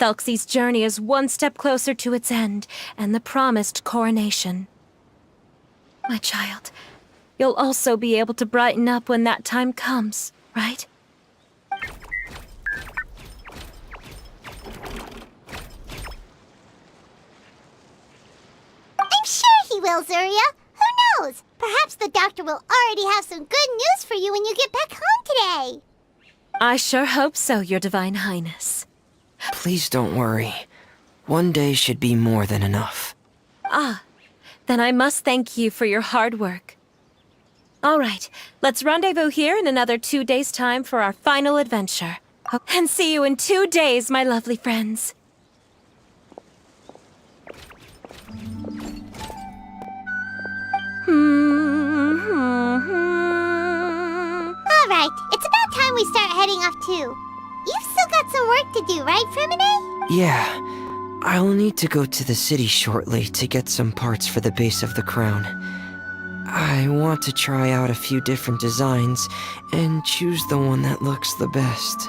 Thelxie's journey is one step closer to its end and the promised coronation. My child, you'll also be able to brighten up when that time comes, right? I'm sure he will, Zuria. Who knows? Perhaps the doctor will already have some good news for you when you get back home today. I sure hope so, Your Divine Highness. Please don't worry. One day should be more than enough. Ah, then I must thank you for your hard work. All right, let's rendezvous here in another 2 days' time for our final adventure. And see you in 2 days, my lovely friends. Alright, it's about time we start heading off too. You've still got some work to do, right, Fremine? Yeah. I'll need to go to the city shortly to get some parts for the base of the crown. I want to try out a few different designs and choose the one that looks the best.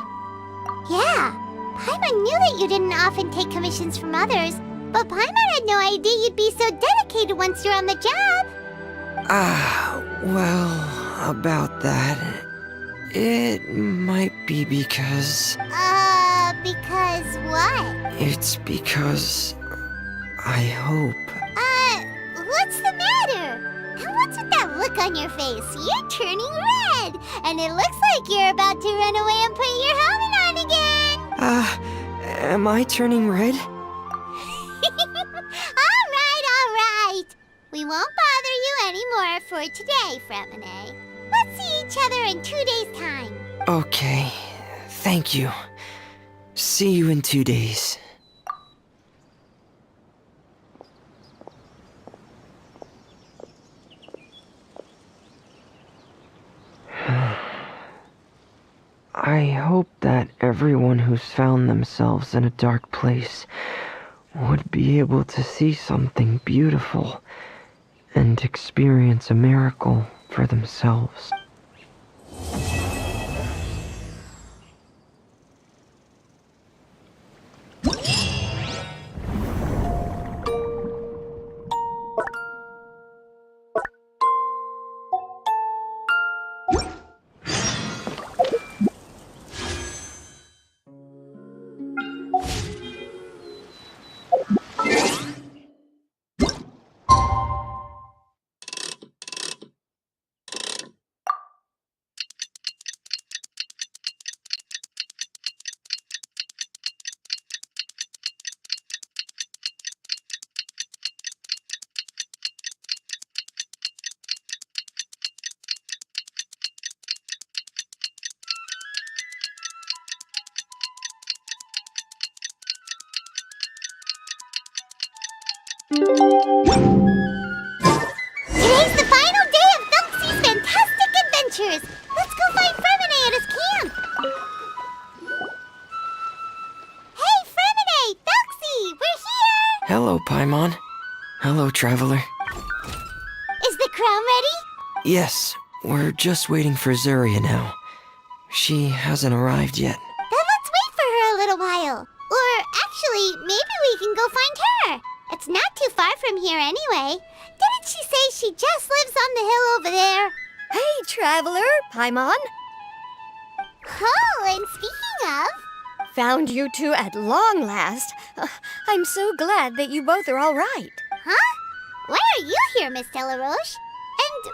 Yeah, Paimon knew that you didn't often take commissions from others, but Paimon had no idea you'd be so dedicated once you're on the job. Well, about that, it might be because... Because what? It's because... I hope... What's the matter? And what's with that look on your face? You're turning red, and it looks like you're about to run away and put your helmet on again. Am I turning red? All right. We won't bother you anymore for today, Fremine. Let's see each other in 2 days' time. Okay, thank you. See you in 2 days. I hope that everyone who's found themselves in a dark place would be able to see something beautiful and experience a miracle for themselves. Today's the final day of Thelxie's fantastic adventures. Let's go find Fremine at his camp. Hey, Fremine! Thelxie! We're here! Hello, Paimon. Hello, traveler. Is the crown ready? Yes, we're just waiting for Zuria now. She hasn't arrived yet. Then let's wait for her a little while. Or actually, maybe we can go find her. It's not too far from here anyway. Didn't she say she just lives on the hill over there? Hey, traveler, Paimon. Oh, and speaking of... Found you two at long last. I'm so glad that you both are all right. Huh? Why are you here, Miss Delaroche? And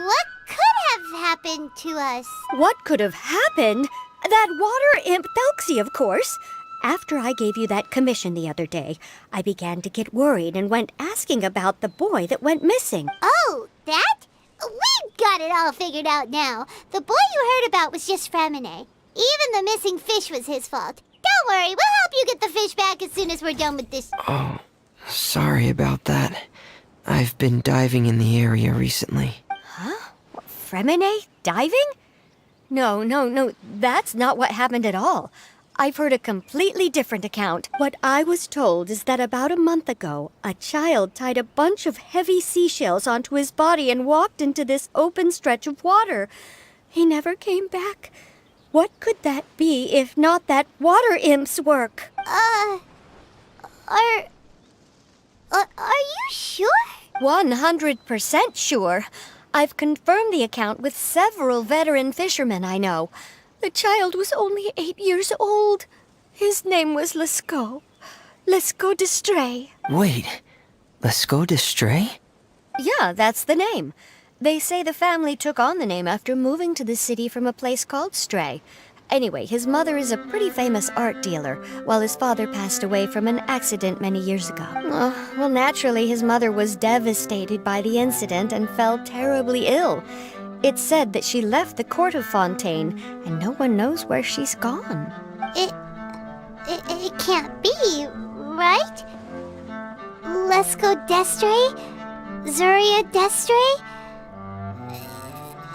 what could have happened to us? What could have happened? That water imp Thelxie, of course. After I gave you that commission the other day, I began to get worried and went asking about the boy that went missing. Oh, that? We've got it all figured out now. The boy you heard about was just Fremine. Even the missing fish was his fault. Don't worry, we'll help you get the fish back as soon as we're done with this. Oh, sorry about that. I've been diving in the area recently. Huh? Fremine diving? No, that's not what happened at all. I've heard a completely different account. What I was told is that about a month ago, a child tied a bunch of heavy seashells onto his body and walked into this open stretch of water. He never came back. What could that be if not that water imp's work? Are you sure? 100% sure. I've confirmed the account with several veteran fishermen I know. The child was only 8 years old. His name was Lescaut. Lescaut de Stray. Wait, Lescaut de Stray? Yeah, that's the name. They say the family took on the name after moving to the city from a place called Stray. Anyway, his mother is a pretty famous art dealer, while his father passed away from an accident many years ago. Well, naturally, his mother was devastated by the incident and fell terribly ill. It's said that she left the court of Fontaine, and no one knows where she's gone. It can't be, right? Lescaut d'Estray? Zuria d'Estray?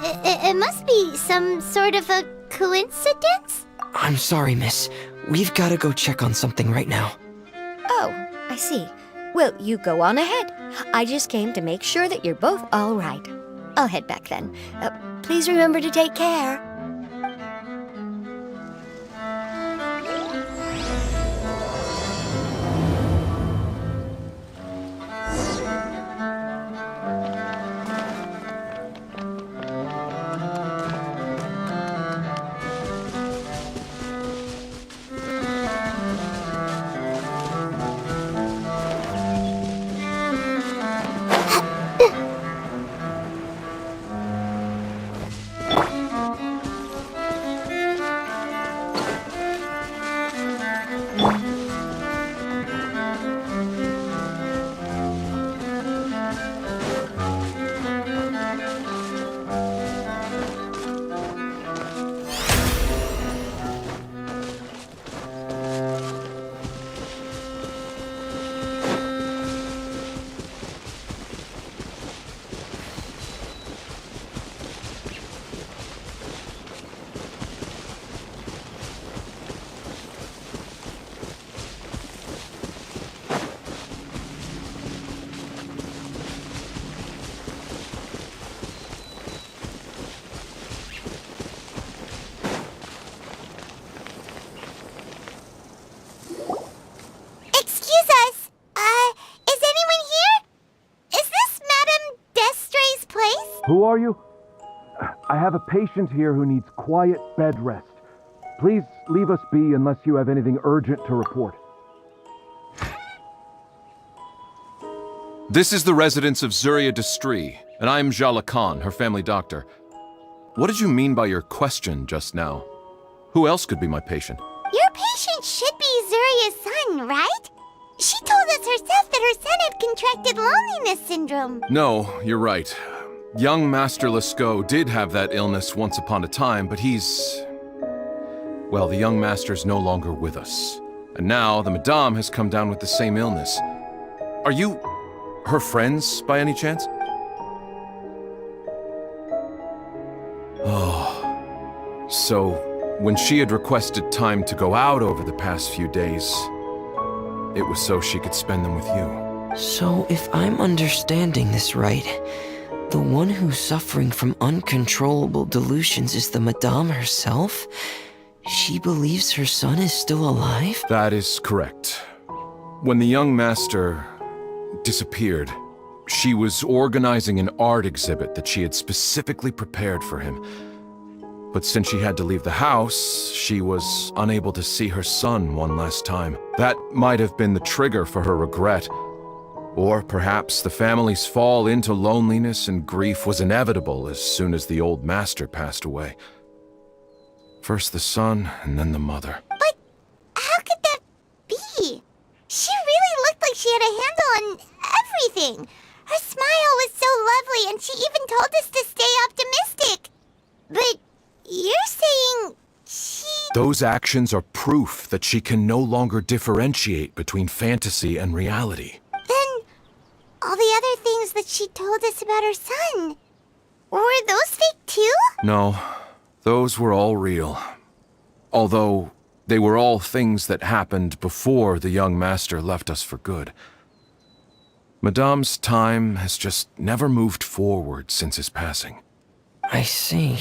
It must be some sort of a coincidence? I'm sorry, miss. We've got to go check on something right now. Oh, I see. Well, you go on ahead. I just came to make sure that you're both all right. I'll head back then. Please remember to take care. Who are you? I have a patient here who needs quiet bed rest. Please leave us be unless you have anything urgent to report. This is the residence of Zuria d'Estray, and I'm Jala Khan, her family doctor. What did you mean by your question just now? Who else could be my patient? Your patient should be Zuria's son, right? She told us herself that her son had contracted loneliness syndrome. No, you're right. Young Master Lescaut did have that illness once upon a time, but he's... Well, the young master's no longer with us. And now the Madame has come down with the same illness. Are you her friends, by any chance? Oh. So, when she had requested time to go out over the past few days, it was so she could spend them with you. So, if I'm understanding this right, the one who's suffering from uncontrollable delusions is the Madame herself? She believes her son is still alive? That is correct. When the young master disappeared, she was organizing an art exhibit that she had specifically prepared for him. But since she had to leave the house, she was unable to see her son one last time. That might have been the trigger for her regret. Or perhaps the family's fall into loneliness and grief was inevitable as soon as the old master passed away. First the son, and then the mother. But how could that be? She really looked like she had a handle on everything. Her smile was so lovely, and she even told us to stay optimistic. But you're saying she... Those actions are proof that she can no longer differentiate between fantasy and reality. Then all the other things that she told us about her son, were those fake too? No, those were all real. Although they were all things that happened before the young master left us for good. Madame's time has just never moved forward since his passing. I see.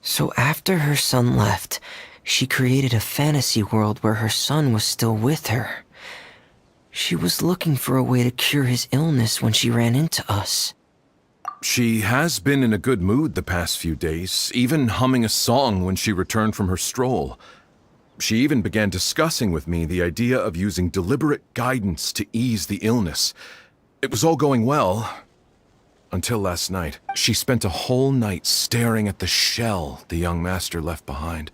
So after her son left, she created a fantasy world where her son was still with her. She was looking for a way to cure his illness when she ran into us. She has been in a good mood the past few days, even humming a song when she returned from her stroll. She even began discussing with me the idea of using deliberate guidance to ease the illness. It was all going well, until last night. She spent a whole night staring at the shell the young master left behind,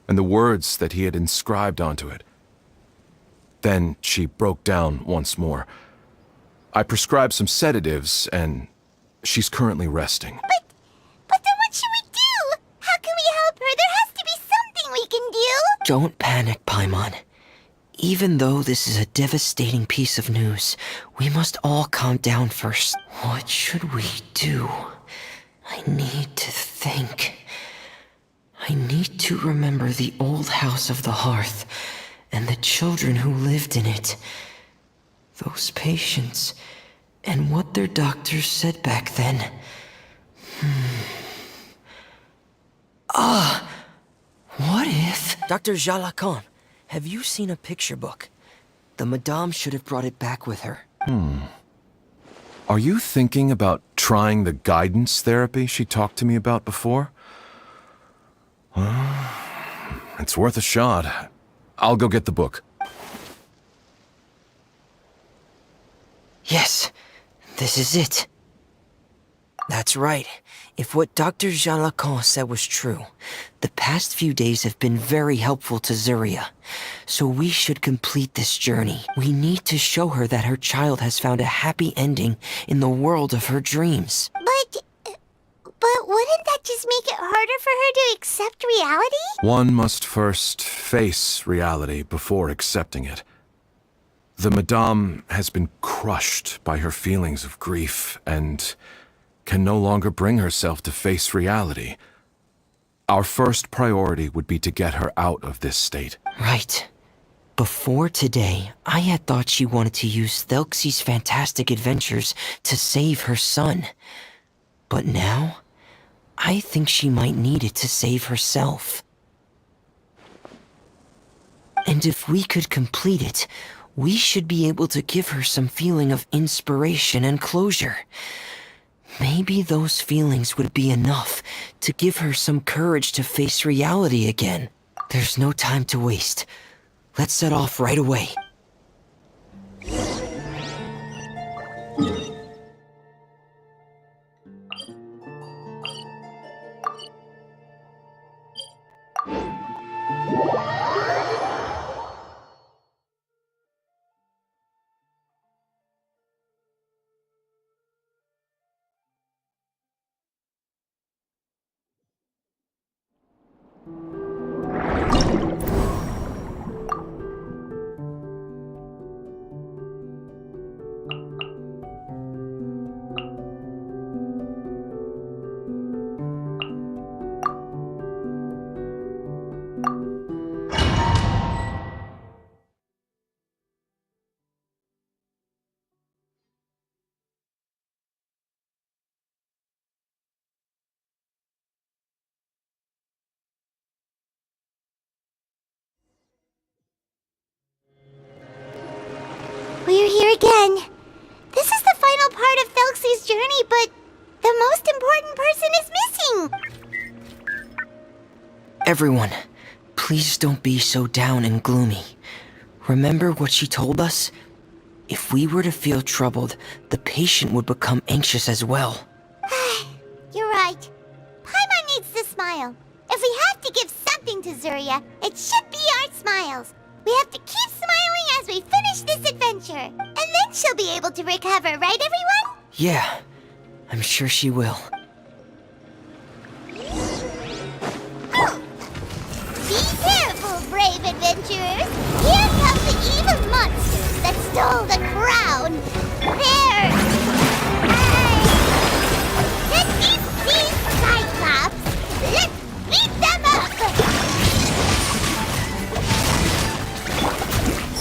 and the words that he had inscribed onto it. Then she broke down once more. I prescribed some sedatives, and she's currently resting. But then what should we do? How can we help her? There has to be something we can do. Don't panic, Paimon. Even though this is a devastating piece of news, we must all calm down first. What should we do? I need to think. I need to remember the old house of the hearth and the children who lived in it. Those patients and what their doctors said back then. What if... Dr. Jalacan, have you seen a picture book? The Madame should have brought it back with her. Are you thinking about trying the guidance therapy she talked to me about before? Well, it's worth a shot. I'll go get the book. Yes, this is it. That's right. If what Dr. Jalacan said was true, the past few days have been very helpful to Zuria. So we should complete this journey. We need to show her that her child has found a happy ending in the world of her dreams. But wouldn't that just make it harder for her to accept reality? One must first face reality before accepting it. The Madame has been crushed by her feelings of grief and can no longer bring herself to face reality. Our first priority would be to get her out of this state. Right. Before today, I had thought she wanted to use Thelxie's fantastic adventures to save her son. But now, I think she might need it to save herself. And if we could complete it, we should be able to give her some feeling of inspiration and closure. Maybe those feelings would be enough to give her some courage to face reality again. There's no time to waste. Let's set off right away. We're here again. This is the final part of Thelxie's journey, but the most important person is missing. Everyone, please don't be so down and gloomy. Remember what she told us? If we were to feel troubled, the patient would become anxious as well. You're right. Paimon needs to smile. If we have to give something to Zuria, it should be our smiles. We have to keep smiling as we finish this adventure. And then she'll be able to recover, right everyone? Yeah, I'm sure she will. Be careful, brave adventurers! Here come the evil monsters that stole the crown! There! These Cyclops! Let's beat them up!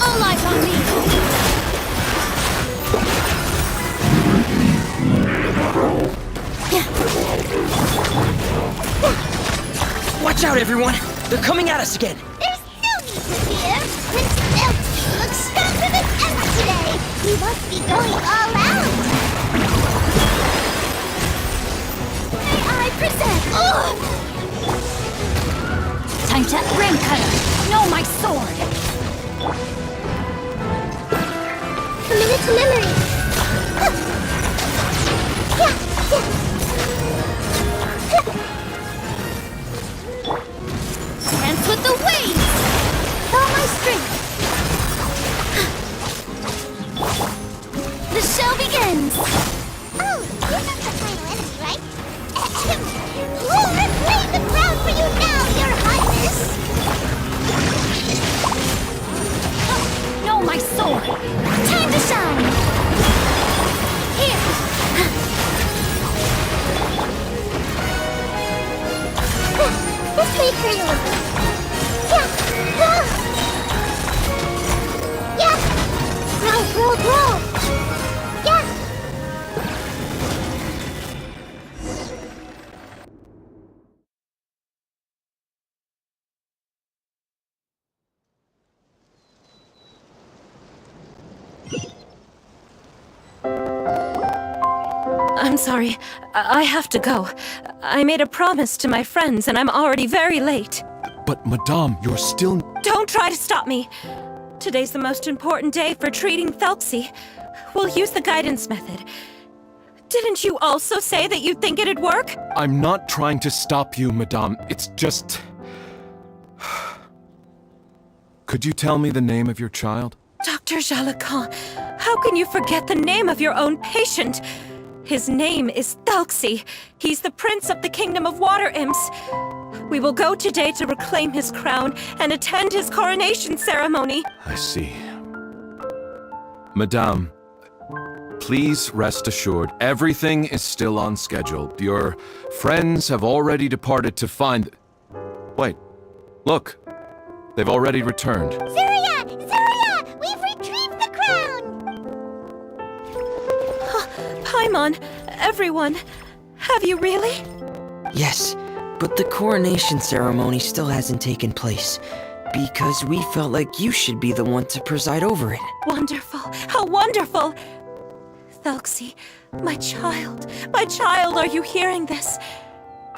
All eyes on me! everyone! They're coming at us again! There's no need to fear. Prince Thelxie looks stronger than ever today. He must be going all out. May I present? Time to ring cutter! No, my sword! Commit it to memory. Dance with the waves! All my strength. The show begins! Oh, you're not the final enemy, right? We'll reclaim the crown for you now, Your Highness! No, my sword! Time to shine! Here! This way, Colonel. Yeah! Grow! Yeah! I'm sorry. I have to go. I made a promise to my friends, and I'm already very late. But, Madame, you're still... Don't try to stop me. Today's the most important day for treating Thelxie. We'll use the guidance method. Didn't you also say that you think it'd work? I'm not trying to stop you, Madame. It's just... Could you tell me the name of your child? Dr. Jalacan, how can you forget the name of your own patient? His name is Thelxie. He's the prince of the kingdom of water imps. We will go today to reclaim his crown and attend his coronation ceremony. I see. Madame, please rest assured, everything is still on schedule. Your friends have already departed to find... Wait, look. They've already returned. Zuria! We've retrieved the crown! Paimon, everyone, have you really? Yes, but the coronation ceremony still hasn't taken place. Because we felt like you should be the one to preside over it. Wonderful, how wonderful! Thelxie, my child, are you hearing this?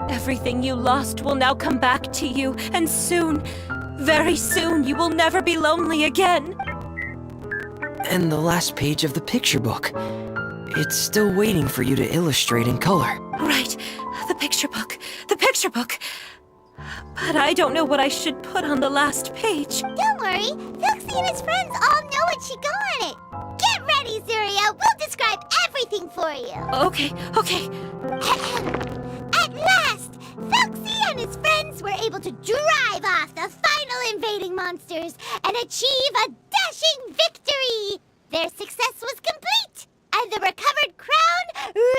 Everything you lost will now come back to you, and soon, very soon, you will never be lonely again. And the last page of the picture book. It's still waiting for you to illustrate in color. Right, the picture book. But I don't know what I should put on the last page. Don't worry, Thelxie and his friends all know what should go on it. Get ready, Zuria. We'll describe everything for you. Okay. At last, Thelxie and his friends were able to drive off the final invading monsters and achieve a dashing victory. Their success was complete, and the recovered crown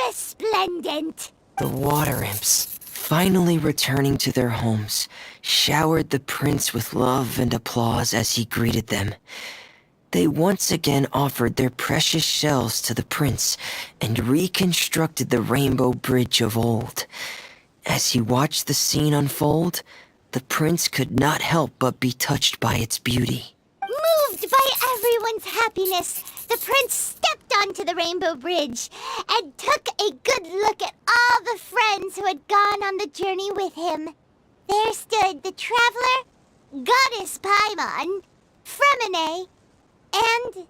resplendent. The water imps, finally returning to their homes, showered the prince with love and applause as he greeted them. They once again offered their precious shells to the prince and reconstructed the rainbow bridge of old. As he watched the scene unfold, the prince could not help but be touched by its beauty. Moved by everyone's happiness, the prince stepped onto the rainbow bridge and took a good look at all the friends who had gone on the journey with him. There stood the traveler, Goddess Paimon, Fremine, and...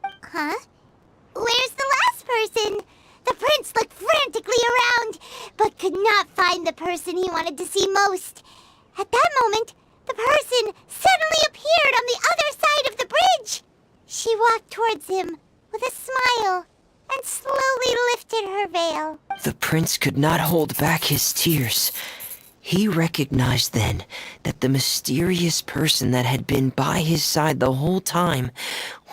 Where's the last person? The prince looked frantically around, but could not find the person he wanted to see most. At that moment, the person suddenly appeared on the other side of the bridge. She walked towards him with a smile and slowly lifted her veil. The prince could not hold back his tears. He recognized then that the mysterious person that had been by his side the whole time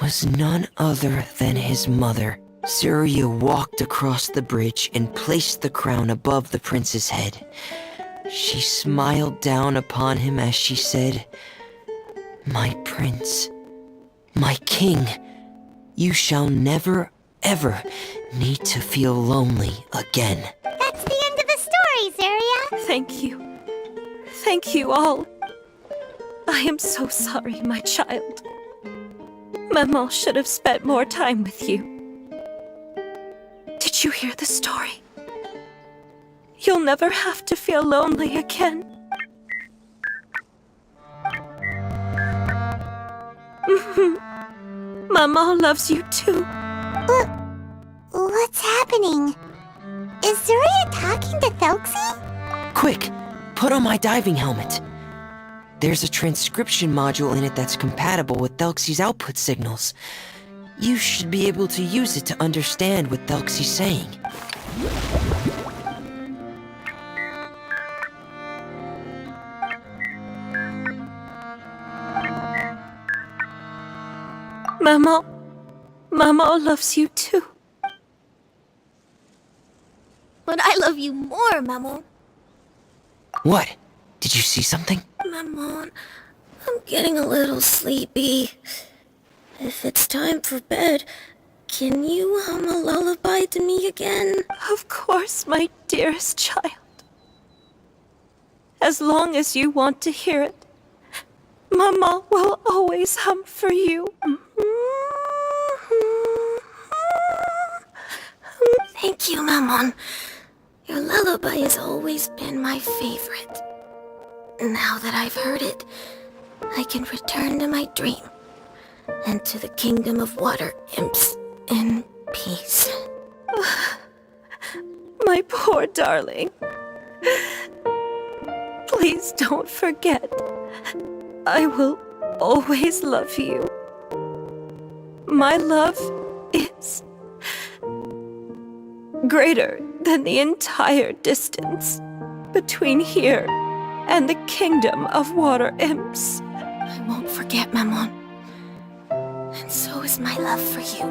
was none other than his mother. Zuria walked across the bridge and placed the crown above the prince's head. She smiled down upon him as she said, "My prince, my king, you shall never, ever need to feel lonely again." That's the end of the story, Zuria. Thank you. Thank you all. I am so sorry, my child. Maman should have spent more time with you. Did you hear the story? You'll never have to feel lonely again. Maman loves you too. What's happening? Is Zuria talking to Thelxie? Quick, put on my diving helmet. There's a transcription module in it that's compatible with Thelxie's output signals. You should be able to use it to understand what Thelxie's saying. Maman loves you too. But I love you more, Maman. What? Did you see something? Maman, I'm getting a little sleepy. If it's time for bed, can you hum a lullaby to me again? Of course, my dearest child. As long as you want to hear it, Maman will always hum for you. Thank you, Maman. Your lullaby has always been my favorite. Now that I've heard it, I can return to my dream and to the kingdom of water imps in peace. My poor darling. Please don't forget. I will always love you. My love is greater than the entire distance between here and the kingdom of water imps. I won't forget, Maman. And so is my love for you.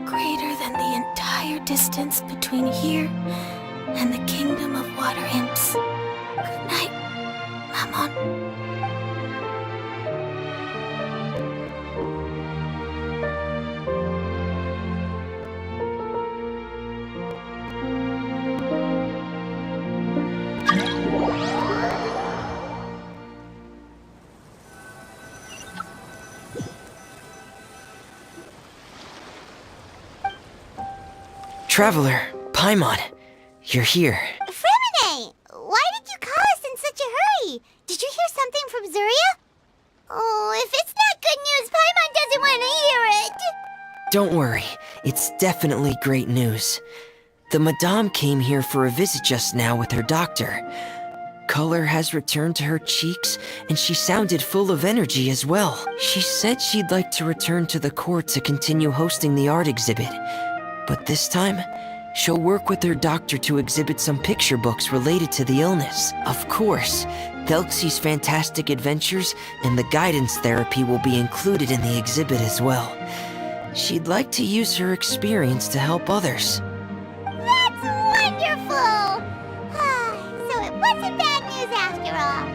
Greater than the entire distance between here and the kingdom of water imps. Good night, Maman. Traveler, Paimon, you're here. Fremine! Why did you call us in such a hurry? Did you hear something from Zuria? Oh, if it's not good news, Paimon doesn't want to hear it! Don't worry, it's definitely great news. The Madame came here for a visit just now with her doctor. Color has returned to her cheeks, and she sounded full of energy as well. She said she'd like to return to the court to continue hosting the art exhibit. But this time, she'll work with her doctor to exhibit some picture books related to the illness. Of course, Thelxie's fantastic adventures and the guidance therapy will be included in the exhibit as well. She'd like to use her experience to help others. That's wonderful! So it wasn't bad news after all.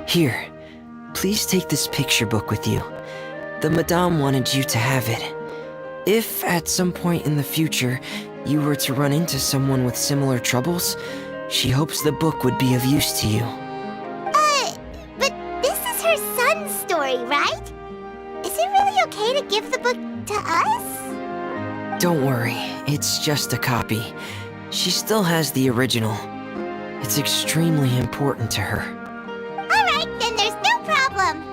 Here, please take this picture book with you. The Madame wanted you to have it. If, at some point in the future, you were to run into someone with similar troubles, she hopes the book would be of use to you. But this is her son's story, right? Is it really okay to give the book to us? Don't worry, it's just a copy. She still has the original. It's extremely important to her. Alright, then there's no problem.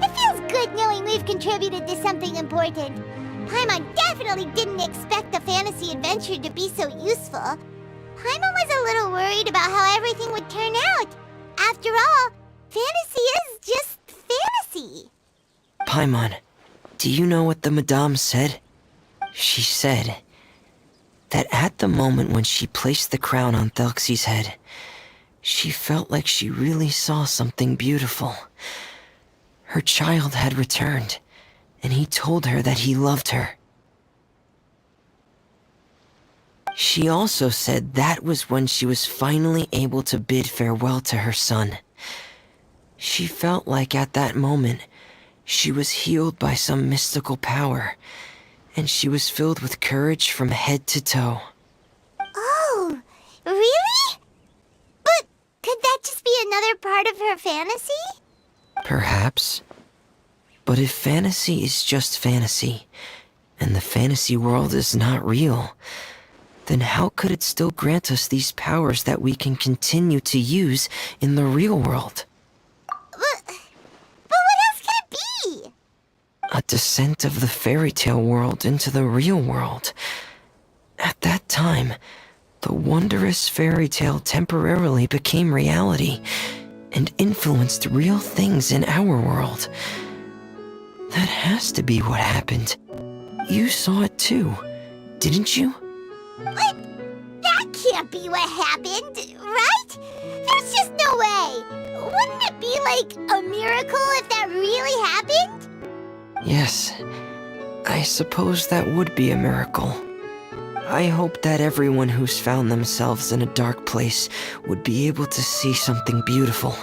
It feels good knowing we've contributed to something important. Paimon definitely didn't expect the fantasy adventure to be so useful. Paimon was a little worried about how everything would turn out. After all, fantasy is just fantasy. Paimon, do you know what the Madame said? She said that at the moment when she placed the crown on Thelxie's head, she felt like she really saw something beautiful. Her child had returned, and he told her that he loved her. She also said that was when she was finally able to bid farewell to her son. She felt like at that moment, she was healed by some mystical power, and she was filled with courage from head to toe. Oh, really? But could that just be another part of her fantasy? Perhaps. But if fantasy is just fantasy, and the fantasy world is not real, then how could it still grant us these powers that we can continue to use in the real world? But what else could it be? A descent of the fairy tale world into the real world. At that time, the wondrous fairy tale temporarily became reality and influenced real things in our world. That has to be what happened. You saw it too, didn't you? But that can't be what happened, right? There's just no way. Wouldn't it be like a miracle if that really happened? Yes, I suppose that would be a miracle. I hope that everyone who's found themselves in a dark place would be able to see something beautiful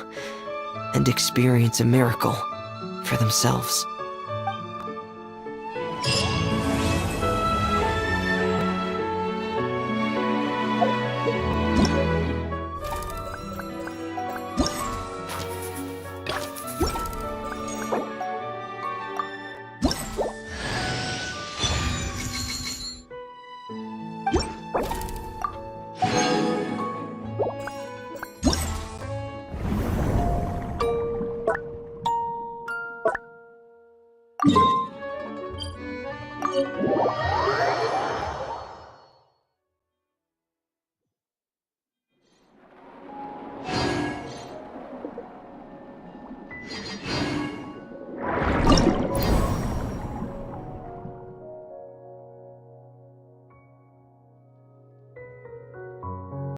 and experience a miracle for themselves.